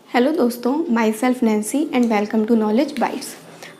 Hello दोस्तों, myself Nancy and welcome to Knowledge Bytes.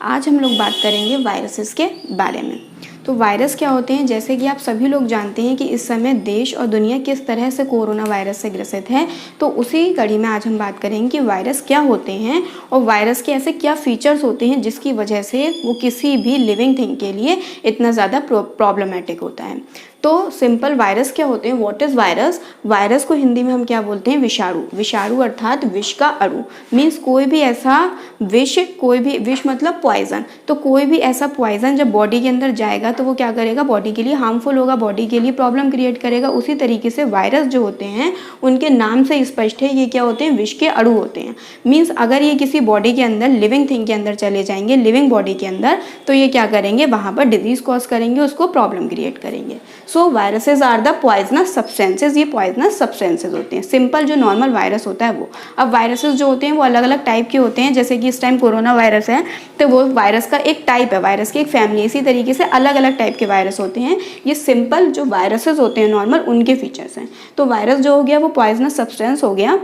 आज हम लोग बात करेंगे वायरसेस के बारे में। तो वायरस क्या होते हैं, जैसे कि आप सभी लोग जानते हैं कि इस समय देश और दुनिया किस तरह से कोरोना वायरस से ग्रसित है। तो उसी कड़ी में आज हम बात करेंगे कि वायरस क्या होते हैं और वायरस के ऐसे क्या फीचर्स होते हैं जिसकी वजह से वो किसी भी लिविंग थिंग के लिए इतना ज़्यादा प्रॉब्लमेटिक होता है। तो सिंपल वायरस क्या होते हैं, व्हाट इज़ वायरस। वायरस को हिंदी में हम क्या बोलते हैं, विषाणु। विषाणु अर्थात विष का अणु, मीन्स कोई भी ऐसा विष, कोई भी विष मतलब पॉइजन। तो कोई भी ऐसा पॉइजन जब बॉडी के अंदर जाएगा तो वो क्या करेगा, बॉडी के लिए हार्मफुल होगा, बॉडी के लिए प्रॉब्लम क्रिएट करेगा। उसी तरीके से वायरस जो होते हैं उनके नाम से स्पष्ट है, ये क्या होते हैं, विष के अणु होते हैं। मीन्स अगर ये किसी बॉडी के अंदर, लिविंग थिंग के अंदर चले जाएंगे, लिविंग बॉडी के अंदर, तो ये क्या करेंगे, वहाँ पर डिजीज कॉज करेंगे, उसको प्रॉब्लम क्रिएट करेंगे। So viruses are the poisonous substances. ये पॉइजनस सब्सटेंसेज होते हैं। सिंपल जो नॉर्मल वायरस होता है वो। अब वायरसेस जो होते हैं वो अलग अलग टाइप के होते हैं। जैसे कि इस टाइम कोरोना वायरस है तो वो वायरस का एक टाइप है, वायरस की एक फैमिली। इसी तरीके से अलग अलग टाइप के वायरस होते हैं। ये सिंपल जो वायरसेस होते हैं नॉर्मल, उनके फीचर्स हैं। तो वायरस जो हो गया वो पॉइजनस सब्सटेंस हो गया,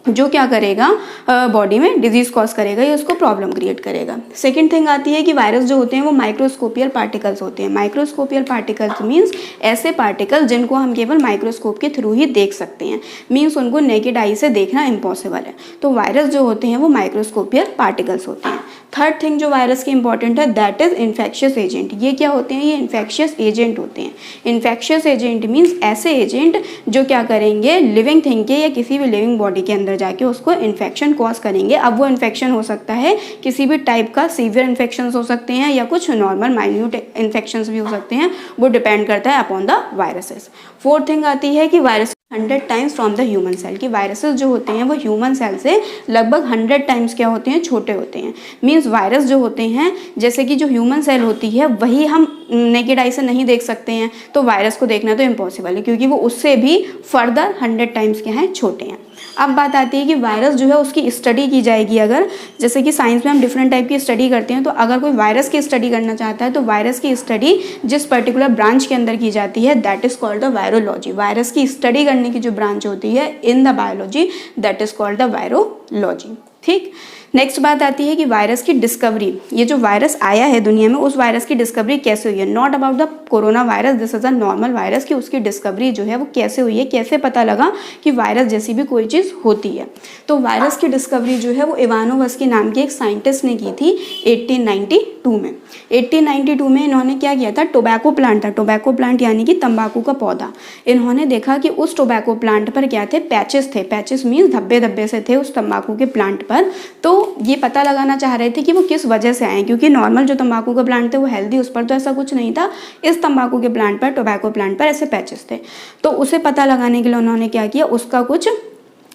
जो क्या करेगा, बॉडी में डिजीज कॉज करेगा या उसको प्रॉब्लम क्रिएट करेगा। सेकंड थिंग आती है कि वायरस जो होते हैं वो माइक्रोस्कोपियल पार्टिकल्स होते हैं। माइक्रोस्कोपियल पार्टिकल्स मीन्स ऐसे पार्टिकल जिनको हम केवल माइक्रोस्कोप के थ्रू ही देख सकते हैं, मीन्स उनको नेकेड आई से देखना इम्पॉसिबल है। तो वायरस जो होते हैं वो माइक्रोस्कोपियल पार्टिकल्स होते हैं। थर्ड थिंग जो वायरस की इंपॉर्टेंट है, दैट इज इन्फेक्शियस एजेंट। ये क्या होते हैं, ये इन्फेक्शियस एजेंट होते हैं। इन्फेक्शियस एजेंट मीन्स ऐसे एजेंट जो क्या करेंगे, लिविंग थिंग के या किसी भी लिविंग बॉडी के अंदर जाके उसको इन्फेक्शन कॉज करेंगे। अब वो इन्फेक्शन हो सकता है किसी भी टाइप का, सीवियर इन्फेक्शन हो सकते हैं या कुछ नॉर्मल माइन्यूट इन्फेक्शन भी हो सकते हैं, वो डिपेंड करता है upon the viruses. Fourth thing आती है कि virus 100 times from the human cell. की वायरसेस जो होते हैं वो ह्यूमन सेल से लगभग 100 टाइम्स क्या होते हैं, छोटे होते हैं। मीन्स वायरस जो होते हैं, जैसे कि जो ह्यूमन सेल होती है वही हम नेकेड आई से नहीं देख सकते हैं, तो वायरस को देखना तो इम्पॉसिबल है क्योंकि वो उससे भी फर्दर 100 टाइम्स क्या हैं, छोटे हैं। अब बात आती है कि वायरस जो है उसकी स्टडी की जाएगी। अगर जैसे कि साइंस में हम डिफरेंट टाइप की स्टडी करते हैं, तो अगर कोई वायरस की स्टडी करना चाहता है तो वायरस की स्टडी जिस पर्टिकुलर ब्रांच के अंदर की जाती है that is called the virology. Virus की स्टडी करने की जो ब्रांच होती है in the biology, that is called the virology. ठीक, नेक्स्ट बात आती है कि वायरस की डिस्कवरी। ये जो वायरस आया है दुनिया में, उस वायरस की डिस्कवरी कैसे हुई है। Not about the corona virus, this is a normal virus, कि उसकी डिस्कवरी जो है वो कैसे हुई है, कैसे पता लगा कि वायरस जैसी भी कोई चीज़ होती है। तो वायरस की डिस्कवरी जो है वो इवानोवस्की नाम के एक साइंटिस्ट ने की थी 1892 में। 1892 में इन्होंने क्या किया था, टोबैको प्लांट था, टोबैको प्लांट यानी कि तंबाकू का पौधा। इन्होंने देखा कि उस टोबैको प्लांट पर क्या थे, पैचेस थे। पैचेस मीन्स धब्बे धब्बे से थे उस तंबाकू के प्लांट पर। तो ये पता लगाना चाह रहे थे कि वो किस वजह से आए, क्योंकि नॉर्मल जो तंबाकू का प्लांट थे वो हेल्दी, उस पर तो ऐसा कुछ नहीं था। इस तंबाकू के प्लांट पर, टोबैको प्लांट पर ऐसे पैचेस थे। तो उसे पता लगाने के लिए उन्होंने क्या किया, उसका कुछ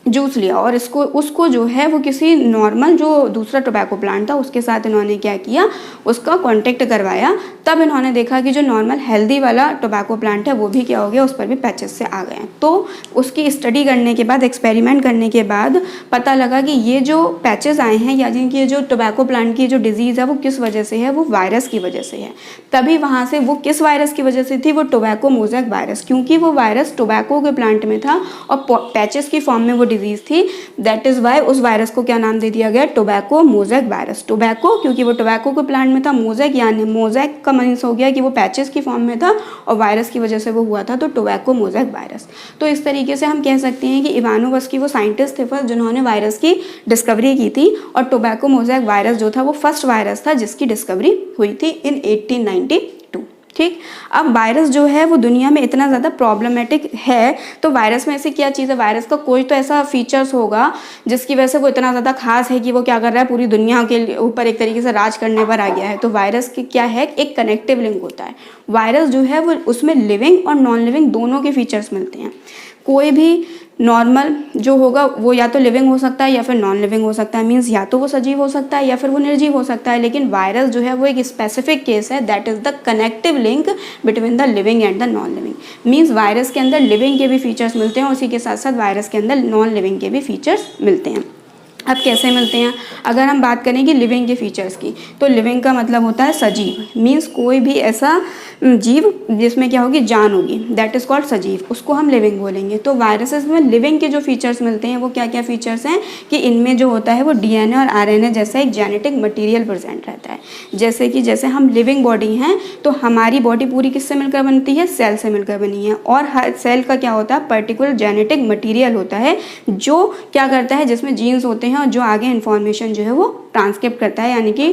जूस लिया और उसको जो है वो किसी नॉर्मल जो दूसरा टोबैको प्लांट था उसके साथ इन्होंने क्या किया, उसका कांटेक्ट करवाया। तब इन्होंने देखा कि जो नॉर्मल हेल्दी वाला टोबैको प्लांट है वो भी क्या हो गया, उस पर भी पैचेस से आ गए। तो उसकी स्टडी करने के बाद, एक्सपेरिमेंट करने के बाद पता लगा कि ये जो पैचेस आए हैं या जिनकी जो टोबैको प्लांट की जो डिजीज़ है वो किस वजह से है, वो वायरस की वजह से है। तभी वहाँ से वो किस वायरस की वजह से थी, वो टोबैको मोज़ेक वायरस, क्योंकि वो वायरस टोबैको के प्लांट में था और पैचेस की फॉर्म में वो डिजीज थी। दैट इज वाई उस वायरस को क्या नाम दे दिया गया, टोबैको मोज़ेक वायरस। टोबैको क्योंकि वो टोबैको के प्लांट में था, मोज़ेक यानी मोज़ेक का मीन्स हो गया कि वो पैचेस की फॉर्म में था और वायरस की वजह से वो हुआ था, तो टोबैको मोज़ेक वायरस। तो इस तरीके से हम कह सकते हैं कि इवानोवस्की वो साइंटिस्ट थे फर्स्ट जिन्होंने वायरस की डिस्कवरी की थी, और टोबैको मोज़ेक वायरस जो था वो फर्स्ट वायरस था जिसकी डिस्कवरी हुई थी इन 1892। ठीक, अब वायरस जो है वो दुनिया में इतना ज़्यादा प्रॉब्लमेटिक है, तो वायरस में ऐसी क्या चीज़ है, वायरस का कोई तो ऐसा फीचर्स होगा जिसकी वजह से वो इतना ज़्यादा खास है कि वो क्या कर रहा है, पूरी दुनिया के ऊपर एक तरीके से राज करने पर आ गया है। तो वायरस की क्या है, एक कनेक्टिव लिंक होता है। वायरस जो है वो उसमें लिविंग और नॉन लिविंग दोनों के फीचर्स मिलते हैं। कोई भी नॉर्मल जो होगा वो या तो लिविंग हो सकता है या फिर नॉन लिविंग हो सकता है, मीन्स या तो वो सजीव हो सकता है या फिर वो निर्जीव हो सकता है। लेकिन वायरस जो है वो एक स्पेसिफिक केस है, that is the connective link between the living and the non living. Means virus के अंदर लिविंग के भी फीचर्स मिलते हैं, उसी के साथ साथ वायरस के अंदर नॉन लिविंग के भी फीचर्स मिलते हैं। अब कैसे मिलते हैं? अगर हम बात करें कि लिविंग के फीचर्स की, तो लिविंग का मतलब होता है सजीव, मीन्स कोई भी ऐसा जीव जिसमें क्या होगी, जान होगी, दैट इज़ कॉल्ड सजीव, उसको हम लिविंग बोलेंगे। तो वायरसेस में लिविंग के जो फीचर्स मिलते हैं वो क्या क्या फीचर्स हैं कि इनमें जो होता है वो डीएनए और आरएनए जैसा एक जेनेटिक मटीरियल प्रेजेंट रहता है। जैसे हम लिविंग बॉडी हैं तो हमारी बॉडी पूरी किससे मिलकर बनती है? सेल से मिलकर बनी है, और हर सेल का क्या होता है? पर्टिकुलर जेनेटिक मटीरियल होता है जो क्या करता है, जिसमें जीन्स होते हैं और जो आगे इन्फॉर्मेशन जो है वो ट्रांसक्रिप्ट करता है, यानी कि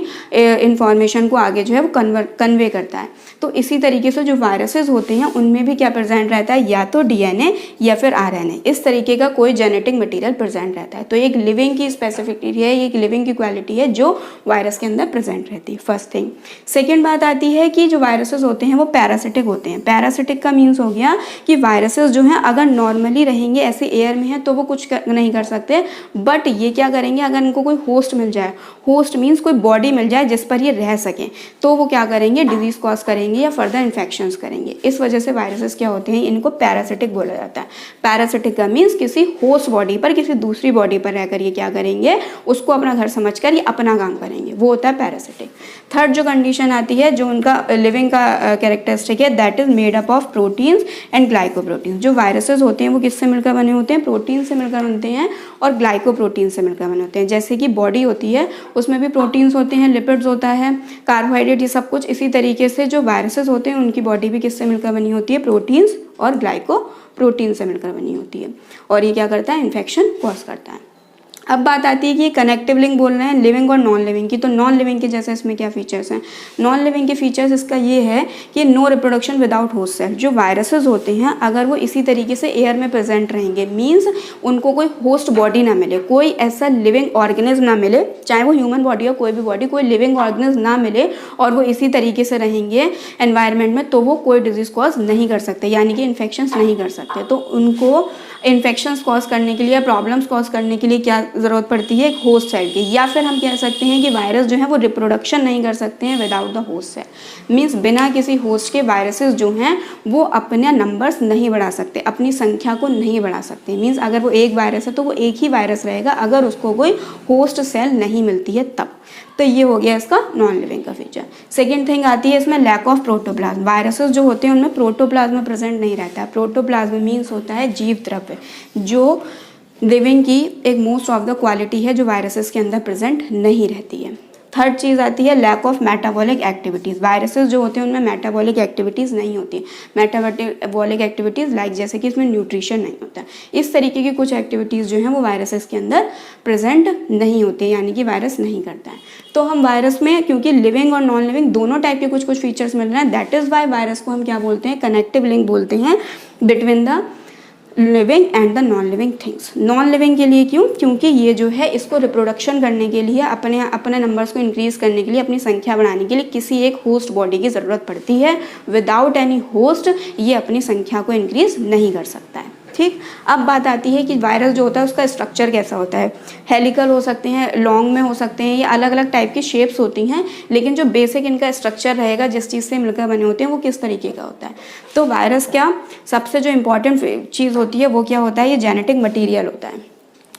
इन्फॉर्मेशन को आगे जो है वो कन्वे करता है। तो इसी तरीके से जो वायरसेस होते हैं उनमें भी क्या प्रेजेंट रहता है? या तो डीएनए या फिर आरएनए, इस तरीके का कोई जेनेटिक मटेरियल प्रेजेंट रहता है। तो एक लिविंग की स्पेसिफिसिटी है, एक लिविंग की क्वालिटी है जो वायरस के अंदर प्रेजेंट रहती है, फर्स्ट थिंग। सेकेंड बात आती है कि जो वायरसेस होते हैं वो पैरासिटिक होते हैं। पैरासिटिक का मीन्स हो गया कि वायरसेस जो हैं अगर नॉर्मली रहेंगे ऐसे एयर में है तो वो कुछ नहीं कर सकते, बट ये क्या करेंगे, अगर इनको कोई होस्ट मिल जाए, होस्ट मीन्स कोई बॉडी मिल जाए जिस पर ये रह सकें, तो वो क्या करेंगे? डिजीज कॉज करेंगे या फर्दर इन्फेक्शंस करेंगे। इस वजह से वायरसेस क्या होते हैं, इनको पैरासिटिक बोला जाता है। पैरासिटिक का मीन्स किसी होस्ट बॉडी पर, किसी दूसरी बॉडी पर रहकर ये क्या करेंगे, उसको अपना घर समझकर ये अपना काम करेंगे, वो होता है पैरासिटिक। थर्ड जो कंडीशन आती है, जो उनका लिविंग का कैरेक्टरिस्टिक है, that is made up of proteins and glycoproteins. जो वायरसेस होते हैं वो किससे मिलकर बने होते हैं? प्रोटीन से मिलकर बनते हैं और ग्लाइकोप्रोटीन से मिलकर बने होते हैं। जैसे कि बॉडी होती है उसमें भी प्रोटीन्स होते हैं, लिपिड्स होता है, कार्बोहाइड्रेट, ये सब कुछ। इसी तरीके से जो वायरसेस होते हैं उनकी बॉडी भी किससे मिलकर बनी होती है? प्रोटीन्स और ग्लाइकोप्रोटीन से मिलकर बनी होती है, और ये क्या करता है? इन्फेक्शन कॉज करता है। अब बात आती है कि कनेक्टिव लिंक बोल रहे हैं लिविंग और नॉन लिविंग की। तो नॉन लिविंग के जैसे इसमें क्या फीचर्स हैं? नॉन लिविंग के फीचर्स इसका ये है कि no reproduction without host cell. जो वायरसेस होते हैं अगर वो इसी तरीके से एयर में प्रेजेंट रहेंगे, मीन्स उनको कोई होस्ट बॉडी ना मिले, कोई ऐसा लिविंग ऑर्गेनिज्म ना मिले, चाहे वो ह्यूमन बॉडी हो कोई भी बॉडी, कोई लिविंग ऑर्गेनिज्म ना मिले और वो इसी तरीके से रहेंगे एनवायरनमेंट में, तो वो कोई डिजीज कॉज नहीं कर सकते, यानी कि इन्फेक्शंस नहीं कर सकते। तो उनको इन्फेक्शंस कॉज करने के लिए, प्रॉब्लम्स कॉज करने के लिए क्या ज़रूरत पड़ती है? एक होस्ट सेल की। या फिर हम कह सकते हैं कि वायरस जो है वो रिप्रोडक्शन नहीं कर सकते हैं without the host cell, means बिना किसी होस्ट के वायरसेस जो हैं वो अपने नंबर्स नहीं बढ़ा सकते, अपनी संख्या को नहीं बढ़ा सकते। मीन्स अगर वो एक वायरस है तो वो एक ही वायरस रहेगा अगर उसको कोई होस्ट सेल नहीं मिलती है तब। तो ये हो गया इसका नॉन लिविंग का फीचर। सेकेंड थिंग आती है इसमें लैक ऑफ प्रोटोप्लाज्म। वायरसेस जो होते हैं उनमें प्रोटोप्लाज्म प्रेजेंट नहीं रहता है। प्रोटोप्लाज्म मीन्स होता है जीव द्रव्य, जो लिविंग की एक मोस्ट ऑफ द क्वालिटी है जो वायरसेस के अंदर प्रेजेंट नहीं रहती है। थर्ड चीज़ आती है lack of metabolic activities. Viruses जो होते हैं उनमें मेटाबॉलिक एक्टिविटीज़ नहीं होती। मेटाबॉलिक एक्टिविटीज़ लाइक जैसे कि इसमें न्यूट्रिशन नहीं होता, इस तरीके की कुछ एक्टिविटीज़ जो हैं वो वायरसेस के अंदर प्रेजेंट नहीं होती, यानी कि वायरस नहीं करता है। तो हम वायरस में क्योंकि लिविंग और नॉन लिविंग दोनों टाइप के कुछ कुछ फीचर्स मिल रहे हैं, दैट इज़ वाई वायरस को हम क्या बोलते हैं? कनेक्टिव लिंक बोलते हैं between the living and the non living things. Non living के लिए क्यों? क्योंकि ये जो है इसको रिप्रोडक्शन करने के लिए, अपने नंबर्स को इंक्रीज करने के लिए, अपनी संख्या बढ़ाने के लिए किसी एक होस्ट बॉडी की ज़रूरत पड़ती है। विदाउट एनी होस्ट ये अपनी संख्या को इंक्रीज नहीं कर सकता है। ठीक, अब बात आती है कि वायरस जो होता है उसका स्ट्रक्चर कैसा होता है। हेलिकल हो सकते हैं, लॉन्ग में हो सकते हैं, ये अलग अलग टाइप की शेप्स होती हैं, लेकिन जो बेसिक इनका स्ट्रक्चर रहेगा जिस चीज़ से मिलकर बने होते हैं वो किस तरीके का होता है। तो वायरस क्या सबसे जो इम्पॉर्टेंट चीज़ होती है वो क्या होता है? ये जेनेटिक मटीरियल होता है।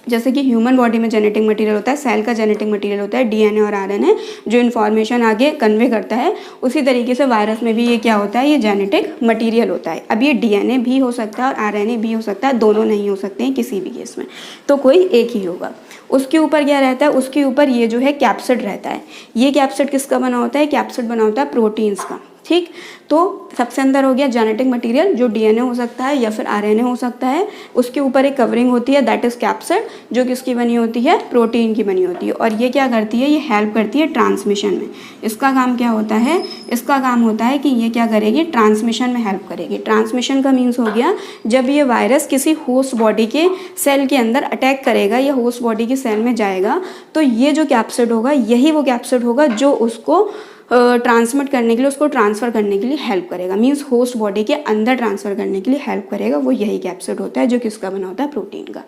जैसे कि ह्यूमन बॉडी में जेनेटिक मटेरियल होता है, सेल का जेनेटिक मटेरियल होता है डीएनए और आरएनए, जो इन्फॉर्मेशन आगे कन्वे करता है, उसी तरीके से वायरस में भी ये क्या होता है? ये जेनेटिक मटेरियल होता है। अब ये डीएनए भी हो सकता है और आरएनए भी हो सकता है, दोनों नहीं हो सकते हैं किसी भी केस में, तो कोई एक ही होगा। उसके ऊपर क्या रहता है? उसके ऊपर ये जो है कैप्सिड रहता है। ये कैप्सिड किसका बना होता है? कैप्सिड बना होता है प्रोटीन्स का। ठीक, तो सबसे अंदर हो गया जेनेटिक मटेरियल जो डीएनए हो सकता है या फिर आरएनए हो सकता है। उसके ऊपर एक कवरिंग होती है दैट इज कैप्सिड, जो किसकी बनी होती है? प्रोटीन की बनी होती है। और ये क्या करती है? ये हेल्प करती है ट्रांसमिशन में। इसका काम क्या होता है? इसका काम होता है कि ये क्या करेगी? ट्रांसमिशन में हेल्प करेगी। ट्रांसमिशन का मीन्स हो गया जब ये वायरस किसी होस्ट बॉडी के सेल के अंदर अटैक करेगा या होस्ट बॉडी के सेल में जाएगा, तो ये जो कैप्सिड होगा यही वो कैप्सिड होगा जो उसको ट्रांसमिट करने के लिए, उसको ट्रांसफ़र करने के लिए हेल्प करेगा। मीन्स होस्ट बॉडी के अंदर ट्रांसफ़र करने के लिए हेल्प करेगा, वो यही कैप्सिड होता है जो किसका बना होता है? प्रोटीन का।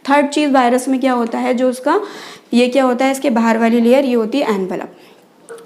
थर्ड चीज़ वायरस में क्या होता है? जो उसका ये क्या होता है? इसके बाहर वाली लेयर ये होती है एनवेलप।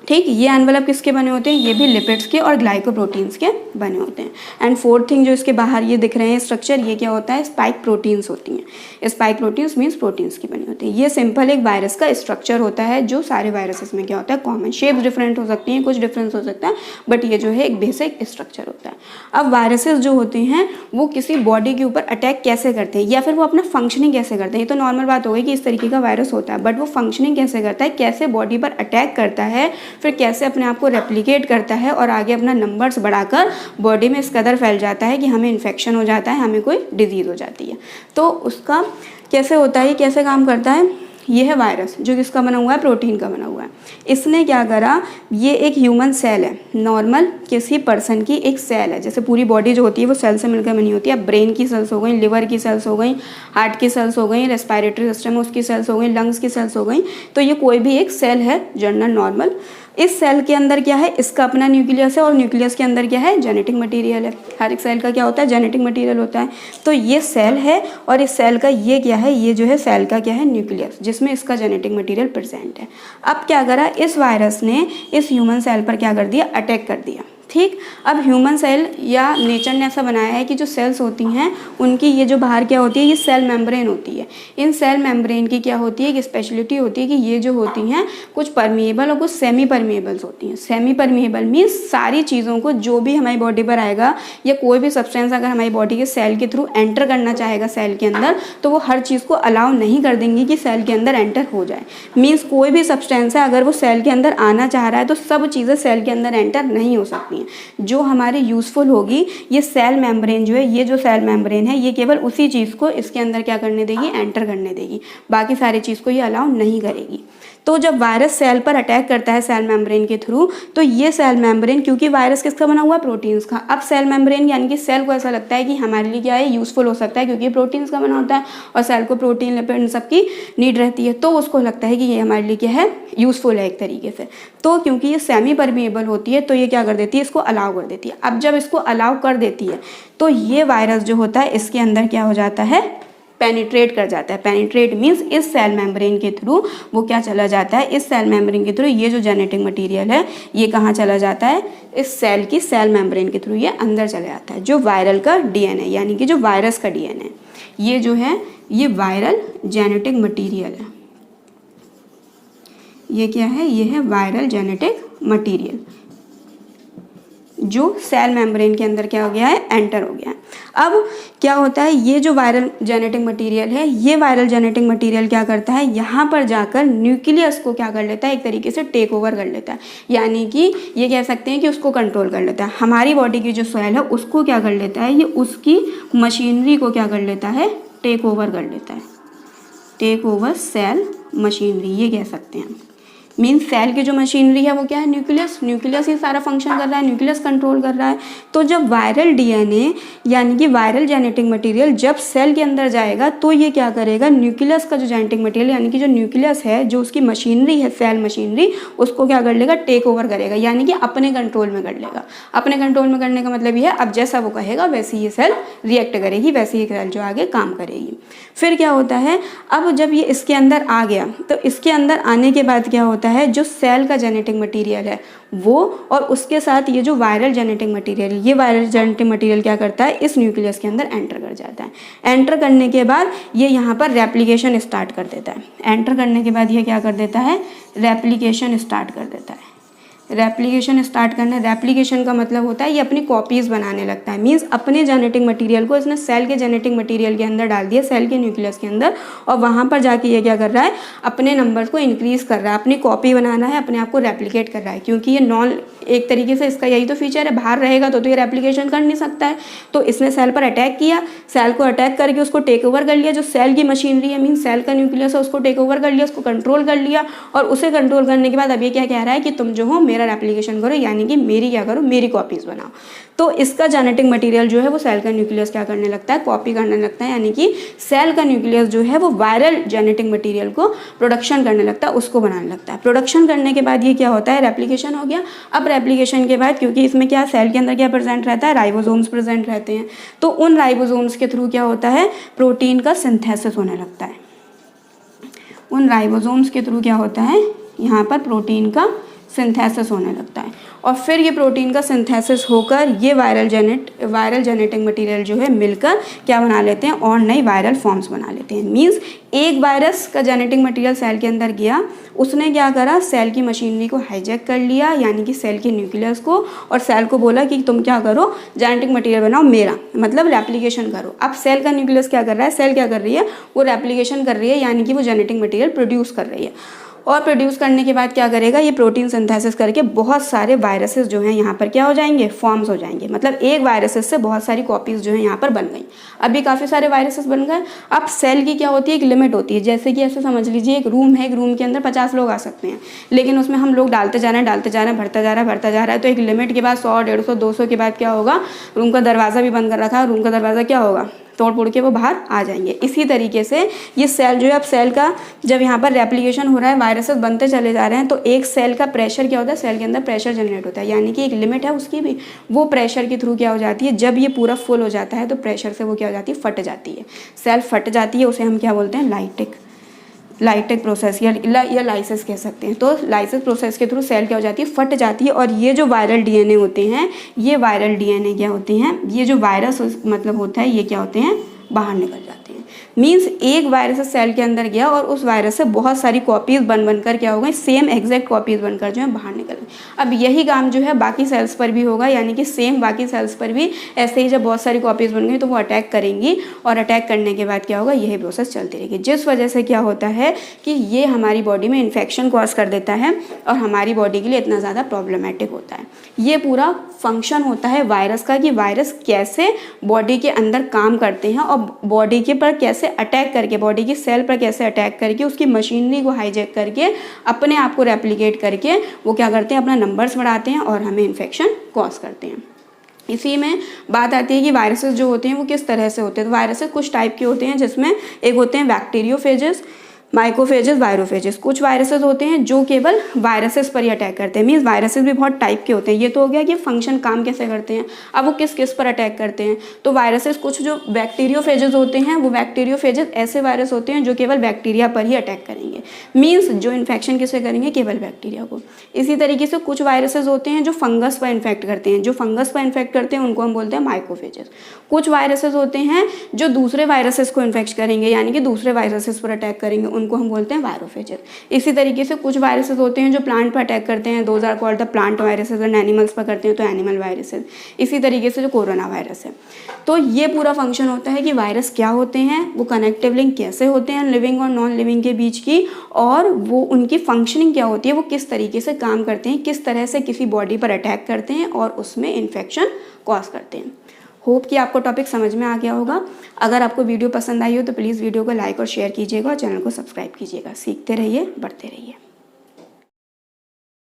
ठीक, ये एनवलप किसके बने होते हैं, ये भी लिपिड्स के और ग्लाइकोप्रोटीन्स के बने होते हैं। एंड फोर्थ थिंग जो इसके बाहर ये दिख रहे हैं स्ट्रक्चर, ये क्या होता है, स्पाइक प्रोटीन्स होती हैं। स्पाइक प्रोटीन्स मीन्स प्रोटीन्स की बनी होती है। ये सिंपल एक वायरस का स्ट्रक्चर होता है जो सारे वायरसेस में क्या होता है, कॉमन। शेप्स डिफरेंट हो सकती हैं, कुछ डिफरेंस हो सकता है, बट ये जो है एक बेसिक स्ट्रक्चर होता है। अब वायरसेस जो होते हैं वो किसी बॉडी के ऊपर अटैक कैसे करते हैं या फिर वो अपना फंक्शनिंग कैसे करते हैं, ये तो नॉर्मल बात हो गई कि इस तरीके का वायरस होता है, बट वो फंक्शनिंग कैसे करता है, कैसे बॉडी पर अटैक करता है, फिर कैसे अपने आप को रेप्लिकेट करता है और आगे अपना नंबर्स बढ़ाकर बॉडी में इस कदर फैल जाता है कि हमें इन्फेक्शन हो जाता है, हमें कोई डिजीज़ हो जाती है। तो उसका कैसे होता है, ये कैसे काम करता है, ये है वायरस जो किसका बना हुआ है, प्रोटीन का बना हुआ है। इसने क्या करा, ये एक ह्यूमन सेल है, नॉर्मल किसी पर्सन की एक सेल है। जैसे पूरी बॉडी जो होती है वो सेल से मिलकर बनी होती है। अब ब्रेन की सेल्स हो गई, लिवर की सेल्स हो गई, हार्ट की सेल्स हो गई, रेस्पिरेटरी सिस्टम में उसकी सेल्स हो गई, लंग्स की सेल्स हो गई। तो ये कोई भी एक सेल है जनरल नॉर्मल। इस सेल के अंदर क्या है, इसका अपना न्यूक्लियस है और न्यूक्लियस के अंदर क्या है, जेनेटिक मटेरियल है। हर एक सेल का क्या होता है, जेनेटिक मटेरियल होता है। तो ये सेल है और इस सेल का ये क्या है, ये जो है सेल का क्या है, न्यूक्लियस, जिसमें इसका जेनेटिक मटेरियल प्रेजेंट है। अब क्या करा, इस वायरस ने इस ह्यूमन सेल पर क्या कर दिया, अटैक कर दिया। ठीक, अब ह्यूमन सेल या नेचर ने ऐसा बनाया है कि जो सेल्स होती हैं उनकी ये जो बाहर क्या होती है, ये सेल मेम्ब्रेन होती है। इन सेल मेम्ब्रेन की क्या होती है, एक स्पेशलिटी होती है कि ये जो होती हैं कुछ परमिएबल और कुछ सेमी परमिएबल्स होती हैं। सेमी परमिएबल मीन्स सारी चीज़ों को जो भी हमारी बॉडी पर आएगा या कोई भी सब्सटेंस अगर हमारी बॉडी के सेल के थ्रू एंटर करना चाहेगा सेल के अंदर, तो वो हर चीज़ को अलाउ नहीं कर देंगी कि सेल के अंदर एंटर हो जाए। मीन्स कोई भी सब्सटेंस है अगर वो सेल के अंदर आना चाह रहा है तो सब चीज़ें सेल के अंदर एंटर नहीं हो सकती। जो हमारे यूज़फुल होगी ये सेल मेम्ब्रेन जो है, ये जो सेल मेम्ब्रेन है ये केवल उसी चीज़ को इसके अंदर क्या करने देगी, एंटर करने देगी, बाकी सारी चीज़ को ये अलाउ नहीं करेगी। तो जब वायरस सेल पर अटैक करता है सेल मेम्ब्रेन के थ्रू, तो ये सेल मेम्ब्रेन, क्योंकि वायरस किसका बना हुआ है, प्रोटीन्स का। अब सेल मेम्ब्रेन यानी कि सेल को ऐसा लगता है कि हमारे लिए क्या है, यूज़फुल हो सकता है, क्योंकि प्रोटीन्स का बना होता है और सेल को प्रोटीन लिपिड सबकी नीड रहती है, तो उसको लगता है कि ये हमारे लिए क्या है, यूज़फुल है एक तरीके से। तो क्योंकि ये सेमी परमिएबल होती है तो ये क्या कर देती है, इसको अलाउ कर देती है। अब जब इसको अलाउ कर देती है तो ये वायरस जो होता है इसके अंदर क्या हो जाता है, पेनिट्रेट कर जाता है। पेनिट्रेट मीन्स इस सेल मेम्ब्रेन के थ्रू वो क्या चला जाता है, इस सेल मेम्ब्रेन के थ्रू ये जो जेनेटिक मटेरियल है ये कहाँ चला जाता है, इस सेल की सेल मेम्ब्रेन के थ्रू ये अंदर चला जाता है। जो वायरल का डीएनए यानी कि जो वायरस का डीएनए, ये जो है ये वायरल जेनेटिक मटीरियल है। ये क्या है, ये है वायरल जेनेटिक मटीरियल जो सेल मेम्ब्रेन के अंदर क्या हो गया है, एंटर हो गया है। अब क्या होता है, ये जो वायरल जेनेटिक मटेरियल है, ये वायरल जेनेटिक मटेरियल क्या करता है, यहाँ पर जाकर न्यूक्लियस को क्या कर लेता है, एक तरीके से टेक ओवर कर लेता है। यानी कि ये कह सकते हैं कि उसको कंट्रोल कर लेता है। हमारी बॉडी की जो सेल है उसको क्या कर लेता है, ये उसकी मशीनरी को क्या कर लेता है, टेक ओवर कर लेता है। टेक ओवर सेल मशीनरी ये कह सकते हैं। मीन्स सेल की जो मशीनरी है वो क्या है, न्यूक्लियस। न्यूक्लियस ही सारा फंक्शन कर रहा है, न्यूक्लियस कंट्रोल कर रहा है। तो जब वायरल डीएनए यानी कि वायरल जेनेटिक मटेरियल जब सेल के अंदर जाएगा तो ये क्या करेगा, न्यूक्लियस का जो जेनेटिक मटेरियल यानी कि जो न्यूक्लियस है, जो उसकी मशीनरी है सेल मशीनरी, उसको क्या कर लेगा, टेक ओवर करेगा, यानी कि अपने कंट्रोल में कर लेगा। अपने कंट्रोल में करने का मतलब ये है अब जैसा वो कहेगा वैसे ये सेल रिएक्ट करेगी, वैसे ही सेल जो आगे काम करेगी। फिर क्या होता है, अब जब ये इसके अंदर आ गया तो इसके अंदर आने के बाद क्या होता है, जो सेल का जेनेटिक मटेरियल है वो और उसके साथ ये जो वायरल जेनेटिक मटेरियल, ये वायरल जेनेटिक मटेरियल क्या करता है, इस न्यूक्लियस के अंदर एंटर कर जाता है। एंटर करने के बाद ये यहाँ पर रेप्लिकेशन स्टार्ट कर देता है। एंटर करने के बाद ये क्या कर देता है, रेप्लिकेशन स्टार्ट कर देता है। रेप्लिकेशन स्टार्ट करना, रेप्लिकेशन का मतलब होता है ये अपनी कॉपीज़ बनाने लगता है। मीन्स अपने जेनेटिक मटेरियल को इसने सेल के जेनेटिक मटेरियल के अंदर डाल दिया, सेल के न्यूक्लियस के अंदर, और वहाँ पर जाके ये क्या कर रहा है, अपने नंबर्स को इंक्रीज़ कर रहा है, अपनी कॉपी बनाना है, अपने आप को रेप्लिकेट कर रहा है। क्योंकि ये नॉन, एक तरीके से इसका यही तो फीचर है, बाहर रहेगा तो ये रेप्लिकेशन कर नहीं सकता है। तो इसने सेल पर अटैक किया, सेल को अटैक करके उसको टेक ओवर कर लिया। जो सेल की मशीनरी है मीन्स सेल का न्यूक्लियस है उसको टेक ओवर कर लिया, उसको कंट्रोल कर लिया, और उसे कंट्रोल करने के बाद अब ये क्या कह रहा है कि तुम जो हो मेरा रेप्लिकेशन करो, यानी कि मेरी क्या करो, मेरी कॉपीज़ बनाओ। तो इसका जेनेटिक मटेरियल जो है वो सेल का न्यूक्लियस क्या करने लगता है, कॉपी करने लगता है। यानी कि सेल का न्यूक्लियस जो है वो वायरल जेनेटिक मटेरियल को प्रोडक्शन करने लगता है, उसको बनाने लगता है। प्रोडक्शन करने के बाद ये क्या होता है, रेप्लिकेशन हो गया। अब रेप्लिकेशन के बाद क्योंकि इसमें क्या सेल के अंदर क्या प्रेजेंट रहता है, राइबोसोम्स प्रेजेंट रहते हैं, तो उन राइबोसोम्स के थ्रू क्या होता है, प्रोटीन का सिंथेसिस होने लगता है। उन राइबोसोम्स के थ्रू क्या होता है, यहाँ पर प्रोटीन का सिंथेसिस होने लगता है और फिर ये प्रोटीन का सिंथेसिस होकर ये वायरल जेनेटिक मटेरियल जो है मिलकर क्या बना लेते हैं, और नई वायरल फॉर्म्स बना लेते हैं। मींस एक वायरस का जेनेटिक मटेरियल सेल के अंदर गया, उसने क्या करा, सेल की मशीनरी को हाईजैक कर लिया, यानी कि सेल के न्यूक्लियस को, और सेल को बोला कि तुम क्या करो, जेनेटिक मटेरियल बनाओ मेरा, मतलब रेप्लिकेशन करो। अब सेल का न्यूक्लियस क्या कर रहा है, सेल क्या कर रही है, वो रेप्लिकेशन कर रही है, यानी कि वो जेनेटिक मटेरियल प्रोड्यूस कर रही है। और प्रोड्यूस करने के बाद क्या करेगा, ये प्रोटीन सिंथेसिस करके बहुत सारे वायरसेस जो हैं यहाँ पर क्या हो जाएंगे, फॉर्म्स हो जाएंगे। मतलब एक वायरसेस से बहुत सारी कॉपीज़ जो हैं यहाँ पर बन गई। अभी काफ़ी सारे वायरसेस बन गए। अब सेल की क्या होती है, एक लिमिट होती है। जैसे कि ऐसे समझ लीजिए एक रूम है, एक रूम के अंदर 50 लोग आ सकते हैं, लेकिन उसमें हम लोग डालते जा रहे हैं, भरता जा रहा है। तो एक लिमिट के बाद 100, 150, 200 के बाद क्या होगा, रूम का दरवाज़ा भी बंद कर रखा है, रूम का दरवाज़ा क्या होगा, तोड़ फोड़ के वो बाहर आ जाएंगे। इसी तरीके से ये सेल जो है, अब सेल का जब यहाँ पर रेप्लिकेशन हो रहा है, वायरसेस बनते चले जा रहे हैं, तो एक सेल का प्रेशर क्या होता है, सेल के अंदर प्रेशर जनरेट होता है, यानी कि एक लिमिट है उसकी भी, वो प्रेशर के थ्रू क्या हो जाती है, जब ये पूरा फुल हो जाता है तो प्रेशर से वो क्या हो जाती है, फट जाती है, सेल फट जाती है। उसे हम क्या बोलते हैं, लाइटेक प्रोसेस या लाइसिस कह सकते हैं। तो लाइसिस प्रोसेस के थ्रू सेल क्या हो जाती है, फट जाती है। और ये जो वायरल डीएनए होते हैं, ये वायरल डीएनए क्या होते हैं, ये जो वायरस मतलब होता है, ये क्या होते हैं, बाहर निकल जाते हैं। मींस एक वायरस सेल के अंदर गया और उस वायरस से बहुत सारी कॉपीज़ बनकर क्या हो गई, सेम एग्जैक्ट कॉपीज़ बनकर जो है बाहर निकल गई। अब यही काम जो है बाकी सेल्स पर भी होगा, यानी कि सेम बाकी सेल्स पर भी ऐसे ही जब बहुत सारी कॉपीज़ बन गई तो वो अटैक करेंगी, और अटैक करने के बाद क्या होगा, यही प्रोसेस चलती रहेगी, जिस वजह से क्या होता है कि ये हमारी बॉडी में इन्फेक्शन कॉज कर देता है और हमारी बॉडी के लिए इतना ज़्यादा प्रॉब्लमेटिक होता है। ये पूरा फंक्शन होता है वायरस का, कि वायरस कैसे बॉडी के अंदर काम करते हैं और बॉडी के पर कैसे अटैक करके, बॉडी की सेल पर कैसे अटैक करके, उसकी मशीनरी को हाईजैक करके, अपने आप को रेप्लिकेट करके वो क्या करते हैं, अपना नंबर्स बढ़ाते हैं और हमें इन्फेक्शन कॉज करते हैं। इसी में बात आती है कि वायरसेस जो होते हैं वो किस तरह से होते हैं। तो वायरसेस कुछ टाइप के होते हैं, जिसमें एक होते हैं बैक्टीरियोफेजेस, माइक्रोफेजेस, वायरोफेजेस। कुछ वायरसेस होते हैं जो केवल वायरसेस पर ही अटैक करते हैं। मीन्स वायरसेस भी बहुत टाइप के होते हैं। ये तो हो गया कि फंक्शन काम कैसे करते हैं, अब वो किस किस पर अटैक करते हैं। तो वायरसेस कुछ जो बैक्टीरियोफेजेस होते हैं, वो बैक्टीरियोफेजेस ऐसे वायरस होते हैं जो केवल बैक्टीरिया पर ही अटैक करेंगे। मीन्स जो इन्फेक्शन किसे करेंगे, केवल बैक्टीरिया को। इसी तरीके से कुछ वायरसेस होते हैं जो फंगस पर इन्फेक्ट करते हैं। जो फंगस पर इन्फेक्ट करते हैं उनको हम बोलते हैं माइक्रोफेजेस। कुछ वायरसेस होते हैं जो दूसरे वायरसेस को इन्फेक्ट करेंगे, यानी कि दूसरे वायरसेस पर अटैक करेंगे, उनको हम बोलते हैं वायरोफेजेस। इसी तरीके से कुछ वायरसेस होते हैं जो प्लांट पर अटैक करते हैं, those are called the plant viruses. And animals पर करते हैं तो एनिमल वायरसेस। इसी तरीके से जो कोरोना वायरस है, तो ये पूरा फंक्शन होता है कि वायरस क्या होते हैं, वो कनेक्टिव लिंक कैसे होते हैं लिविंग और नॉन लिविंग के बीच की, और वो उनकी फंक्शनिंग क्या होती है, वो किस तरीके से काम करते हैं, किस तरह से किसी बॉडी पर अटैक करते हैं और उसमें इन्फेक्शन कॉज करते हैं। होप कि आपको टॉपिक समझ में आ गया होगा। अगर आपको वीडियो पसंद आई हो तो प्लीज़ वीडियो को लाइक और शेयर कीजिएगा और चैनल को सब्सक्राइब कीजिएगा। सीखते रहिए, बढ़ते रहिए।